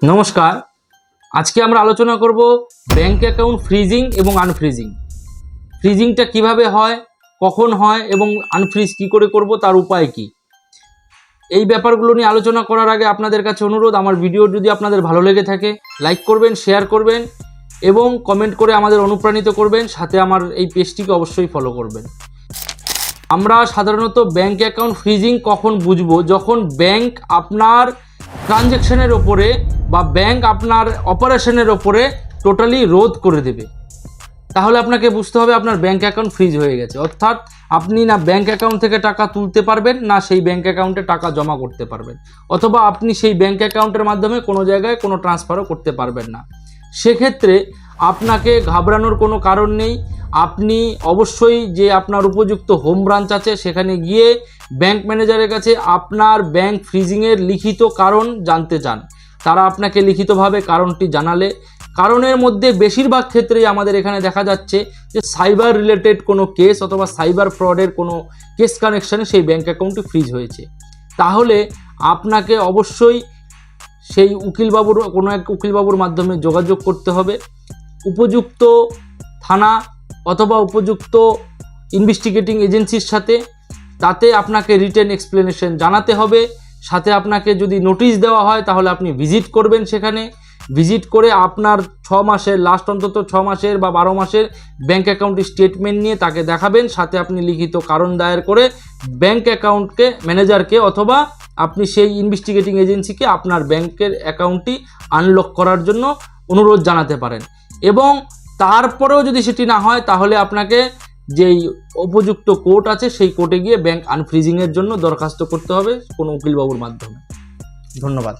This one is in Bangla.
নমস্কার, আজকে আমরা আলোচনা করব ব্যাংক অ্যাকাউন্ট ফ্রিজিং এবং আনফ্রিজিং। ফ্রিজিংটা কিভাবে হয়, কখন হয় এবং আনফ্রিজ কি করে করব, তার উপায় কি। এই ব্যাপারগুলো নিয়ে আলোচনা করার আগে আপনাদের কাছে অনুরোধ, আমার ভিডিও যদি আপনাদের ভালো লেগে থাকে লাইক করবেন, শেয়ার করবেন এবং কমেন্ট করে আমাদের অনুপ্রাণিত করবেন। সাথে আমার এই পেজটিকে অবশ্যই ফলো করবেন। আমরা সাধারণত ব্যাংক অ্যাকাউন্ট ফ্রিজিং কখন বুঝবো, যখন ব্যাংক আপনার ট্রানজ্যাকশনের ওপরে বা ব্যাংক আপনার অপারেশনের ওপরে টোটালি রোধ করে দেবে। তাহলে আপনাকে বুঝতে হবে আপনার ব্যাংক অ্যাকাউন্ট ফ্রিজ হয়ে গেছে, অর্থাৎ আপনি না ব্যাংক অ্যাকাউন্ট থেকে টাকা তুলতে পারবেন, না সেই ব্যাংক অ্যাকাউন্টে টাকা জমা করতে পারবেন, অথবা আপনি সেই ব্যাংক অ্যাকাউন্টের মাধ্যমে কোনো জায়গায় কোনো ট্রান্সফারও করতে পারবেন না। সেক্ষেত্রে আপনাকে ঘাবড়ানোর কোনো কারণ নেই। আপনি অবশ্যই যে আপনার উপযুক্ত হোম ব্রাঞ্চ আছে সেখানে গিয়ে ব্যাংক ম্যানেজারের কাছে আপনার ব্যাংক ফ্রিজিংয়ের লিখিত কারণ জানতে চান। তারা আপনাকে লিখিতভাবে কারণটি জানালে, কারণের মধ্যে বেশিরভাগ ক্ষেত্রেই আমাদের এখানে দেখা যাচ্ছে যে সাইবার রিলেটেড কোনো কেস অথবা সাইবার ফ্রডের কোনো কেস কানেকশানে সেই ব্যাংক অ্যাকাউন্টটি ফ্রিজ হয়েছে। তাহলে আপনাকে অবশ্যই সেই উকিলবাবুর কোনো এক উকিলবাবুর মাধ্যমে যোগাযোগ করতে হবে উপযুক্ত থানা অথবা উপযুক্ত ইনভেস্টিগেটিং এজেন্সির সাথে। তাতে আপনাকে রিটেন এক্সপ্লেনেশন জানাতে হবে। সাথে আপনাকে যদি নোটিশ দেওয়া হয় তাহলে আপনি ভিজিট করবেন, সেখানে ভিজিট করে আপনার 6 মাসের লাস্ট, অন্তত 6 মাসের বা 12 মাসের ব্যাংক অ্যাকাউন্টের স্টেটমেন্ট নিয়ে তাকে দেখাবেন। সাথে আপনি লিখিত কারণ দায়ের করে ব্যাংক অ্যাকাউন্টকে ম্যানেজারকে অথবা আপনি সেই ইনভেস্টিগেটিং এজেন্সিকে আপনার ব্যাংকের অ্যাকাউন্টটি আনলক করার জন্য অনুরোধ জানাতে পারেন। এবং তারপরেও যদি সেটি না হয় তাহলে আপনাকে যেই উপযুক্ত কোর্ট আছে সেই কোর্টে গিয়ে ব্যাংক আনফ্রিজিংয়ের জন্য দরখাস্ত করতে হবে কোনো উকিলবাবুর মাধ্যমে। ধন্যবাদ।